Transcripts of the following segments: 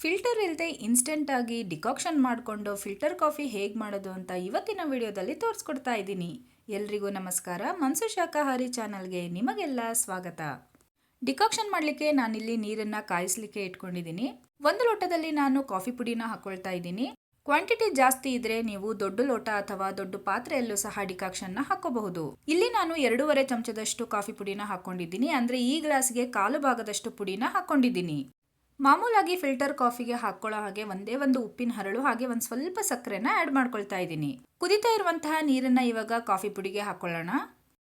Filter ಇಲ್ಲದೆ instant ಆಗಿ decoction ಮಾಡಿಕೊಂಡು ಫಿಲ್ಟರ್ ಕಾಫಿ ಹೇಗೆ ಮಾಡೋದು ಅಂತ ಇವತ್ತಿನ ವಿಡಿಯೋದಲ್ಲಿ ತೋರಿಸ್ಕೊಡ್ತಾ ಇದ್ದೀನಿ. ಎಲ್ರಿಗೂ ನಮಸ್ಕಾರ. ಮನ್ಸು ಶಾಕಾಹಾರಿ ಚಾನಲ್ಗೆ ನಿಮಗೆಲ್ಲ ಸ್ವಾಗತ. ಡಿಕಾಕ್ಷನ್ ಮಾಡಲಿಕ್ಕೆ ನಾನಿಲ್ಲಿ ನೀರನ್ನು ಕಾಯಿಸ್ಲಿಕ್ಕೆ ಇಟ್ಕೊಂಡಿದ್ದೀನಿ. ಒಂದು ಲೋಟದಲ್ಲಿ ನಾನು ಕಾಫಿ ಪುಡಿನ ಹಾಕೊಳ್ತಾ ಇದ್ದೀನಿ. ಕ್ವಾಂಟಿಟಿ ಜಾಸ್ತಿ ಇದ್ರೆ ನೀವು ದೊಡ್ಡ ಲೋಟ ಅಥವಾ ದೊಡ್ಡ ಪಾತ್ರೆಯಲ್ಲೂ ಸಹ ಡಿಕಾಕ್ಷನ್ನ ಹಾಕೋಬಹುದು. ಇಲ್ಲಿ ನಾನು 2.5 ಚಮಚದಷ್ಟು ಕಾಫಿ ಪುಡಿನ ಹಾಕೊಂಡಿದ್ದೀನಿ. ಅಂದ್ರೆ ಈ ಗ್ಲಾಸ್ಗೆ ಕಾಲು ಭಾಗದಷ್ಟು ಪುಡಿನ ಹಾಕೊಂಡಿದ್ದೀನಿ. ಮಾಮೂಲಾಗಿ ಫಿಲ್ಟರ್ ಕಾಫಿಗೆ ಹಾಕೊಳ್ಳೋ ಹಾಗೆ ಒಂದೇ ಒಂದು ಉಪ್ಪಿನ ಹರಳು ಹಾಗೆ ಒಂದು ಸ್ವಲ್ಪ ಸಕ್ಕರೆನ ಆ್ಯಡ್ ಮಾಡ್ಕೊಳ್ತಾ ಇದ್ದೀನಿ. ಕುದಿತಾ ಇರುವಂತಹ ನೀರನ್ನ ಇವಾಗ ಕಾಫಿ ಪುಡಿಗೆ ಹಾಕೊಳ್ಳೋಣ.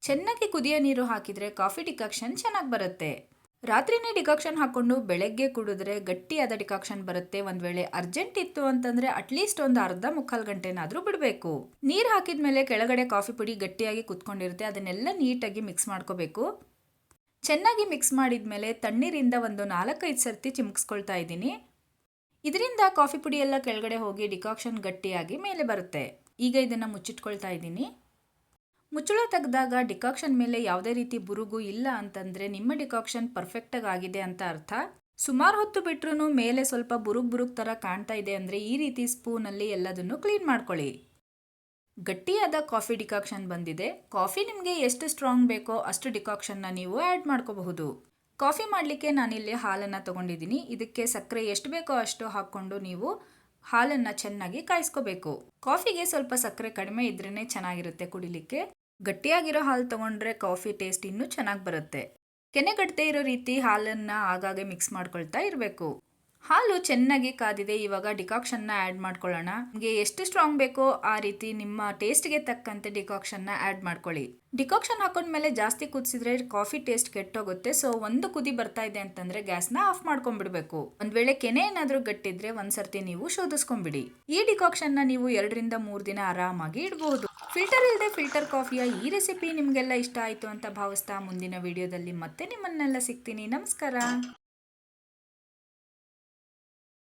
ಚೆನ್ನಾಗಿ ಕುದಿಯೋ ನೀರು ಹಾಕಿದ್ರೆ ಕಾಫಿ ಡಿಕಾಕ್ಷನ್ ಚೆನ್ನಾಗಿ ಬರುತ್ತೆ. ರಾತ್ರಿನೇ ಡಿಕಾಕ್ಷನ್ ಹಾಕೊಂಡು ಬೆಳಗ್ಗೆ ಕುಡಿದ್ರೆ ಗಟ್ಟಿಯಾದ ಡಿಕಾಕ್ಷನ್ ಬರುತ್ತೆ. ಒಂದ್ ವೇಳೆ ಅರ್ಜೆಂಟ್ ಇತ್ತು ಅಂತಂದ್ರೆ ಅಟ್ಲೀಸ್ಟ್ ಒಂದು ಅರ್ಧ ಮುಕ್ಕಾಲು ಗಂಟೆನಾದ್ರೂ ಬಿಡಬೇಕು. ನೀರು ಹಾಕಿದ್ಮೇಲೆ ಕೆಳಗಡೆ ಕಾಫಿ ಪುಡಿ ಗಟ್ಟಿಯಾಗಿ ಕುತ್ಕೊಂಡಿರುತ್ತೆ. ಅದನ್ನೆಲ್ಲ ನೀಟಾಗಿ ಮಿಕ್ಸ್ ಮಾಡ್ಕೋಬೇಕು. ಚೆನ್ನಾಗಿ ಮಿಕ್ಸ್ ಮಾಡಿದ್ಮೇಲೆ ತಣ್ಣೀರಿಂದ ಒಂದು 4-5 ಸರ್ತಿ ಚಿಮ್ಕಿಸ್ಕೊಳ್ತಾ ಇದ್ದೀನಿ. ಇದರಿಂದ ಕಾಫಿ ಪುಡಿ ಎಲ್ಲ ಕೆಳಗಡೆ ಹೋಗಿ ಡಿಕಾಕ್ಷನ್ ಗಟ್ಟಿಯಾಗಿ ಮೇಲೆ ಬರುತ್ತೆ. ಈಗ ಇದನ್ನ ಮುಚ್ಚಿಟ್ಕೊಳ್ತಾ ಇದ್ದೀನಿ. ಮುಚ್ಚಳ ತೆಗೆದಾಗ ಡಿಕಾಕ್ಷನ್ ಮೇಲೆ ಯಾವುದೇ ರೀತಿ ಬುರುಗು ಇಲ್ಲ ಅಂತಂದ್ರೆ ನಿಮ್ಮ ಡಿಕಾಕ್ಷನ್ ಪರ್ಫೆಕ್ಟಾಗಿ ಆಗಿದೆ ಅಂತ ಅರ್ಥ. ಸುಮಾರು ಹೊತ್ತು ಬಿಟ್ರೂ ಮೇಲೆ ಸ್ವಲ್ಪ ಬುರುಗ್ ತರ ಕಾಣ್ತಾ ಇದೆ ಅಂದ್ರೆ ಈ ರೀತಿ ಸ್ಪೂನಲ್ಲಿ ಎಲ್ಲದನ್ನು ಕ್ಲೀನ್ ಮಾಡ್ಕೊಳ್ಳಿ. ಗಟ್ಟಿಯಾದ ಕಾಫಿ ಡಿಕಾಕ್ಷನ್ ಬಂದಿದೆ. ಕಾಫಿ ನಿಮಗೆ ಎಷ್ಟು ಸ್ಟ್ರಾಂಗ್ ಬೇಕೋ ಅಷ್ಟು ಡಿಕಾಕ್ಷನ್ನ ನೀವು ಆ್ಯಡ್ ಮಾಡ್ಕೋಬಹುದು. ಕಾಫಿ ಮಾಡಲಿಕ್ಕೆ ನಾನಿಲ್ಲಿ ಹಾಲನ್ನು ತಗೊಂಡಿದ್ದೀನಿ. ಇದಕ್ಕೆ ಸಕ್ಕರೆ ಎಷ್ಟು ಬೇಕೋ ಅಷ್ಟು ಹಾಕ್ಕೊಂಡು ನೀವು ಹಾಲನ್ನು ಚೆನ್ನಾಗಿ ಕಾಯಿಸ್ಕೋಬೇಕು. ಕಾಫಿಗೆ ಸ್ವಲ್ಪ ಸಕ್ಕರೆ ಕಡಿಮೆ ಇದ್ರೇ ಚೆನ್ನಾಗಿರುತ್ತೆ ಕುಡಿಲಿಕ್ಕೆ. ಗಟ್ಟಿಯಾಗಿರೋ ಹಾಲು ತಗೊಂಡ್ರೆ ಕಾಫಿ ಟೇಸ್ಟ್ ಇನ್ನೂ ಚೆನ್ನಾಗಿ ಬರುತ್ತೆ. ಕೆನೆಗಟ್ಟದೆ ಇರೋ ರೀತಿ ಹಾಲನ್ನ ಆಗಾಗ್ಗೆ ಮಿಕ್ಸ್ ಮಾಡ್ಕೊಳ್ತಾ ಇರಬೇಕು. ಹಾಲು ಚೆನ್ನಾಗಿ ಕಾದಿದೆ. ಇವಾಗ ಡಿಕಾಕ್ಷನ್ನ ಆ್ಯಡ್ ಮಾಡ್ಕೊಳ್ಳೋಣ. ನಿಮಗೆ ಎಷ್ಟು ಸ್ಟ್ರಾಂಗ್ ಬೇಕೋ ಆ ರೀತಿ ನಿಮ್ಮ ಟೇಸ್ಟ್ಗೆ ತಕ್ಕಂತೆ ಡಿಕಾಕ್ಷನ್ನ ಆ್ಯಡ್ ಮಾಡ್ಕೊಳ್ಳಿ. ಡಿಕಾಕ್ಷನ್ ಹಾಕೊಂಡ್ಮೇಲೆ ಜಾಸ್ತಿ ಕುದಿಸಿದ್ರೆ ಕಾಫಿ ಟೇಸ್ಟ್ ಕೆಟ್ಟೋಗುತ್ತೆ. ಸೊ ಒಂದು ಕುದಿ ಬರ್ತಾ ಇದೆ ಅಂತಂದ್ರೆ ಗ್ಯಾಸ್ನ ಆಫ್ ಮಾಡ್ಕೊಂಡ್ಬಿಡ್ಬೇಕು. ಒಂದ್ ವೇಳೆ ಕೆನೆ ಏನಾದ್ರೂ ಗಟ್ಟಿದ್ರೆ ಒಂದ್ಸರ್ತಿ ನೀವು ಶೋಧಿಸ್ಕೊಂಡ್ಬಿಡಿ. ಈ ಡಿಕಾಕ್ಷನ್ನ ನೀವು 2-3 ದಿನ ಆರಾಮಾಗಿ ಇಡಬಹುದು. ಫಿಲ್ಟರ್ ಇಲ್ಲದೆ ಫಿಲ್ಟರ್ ಕಾಫಿಯ ಈ ರೆಸಿಪಿ ನಿಮಗೆಲ್ಲ ಇಷ್ಟ ಆಯಿತು ಅಂತ ಭಾವಿಸ್ತಾ ಮುಂದಿನ ವಿಡಿಯೋದಲ್ಲಿ ಮತ್ತೆ ನಿಮ್ಮನ್ನೆಲ್ಲ ಸಿಗ್ತೀನಿ. ನಮಸ್ಕಾರ.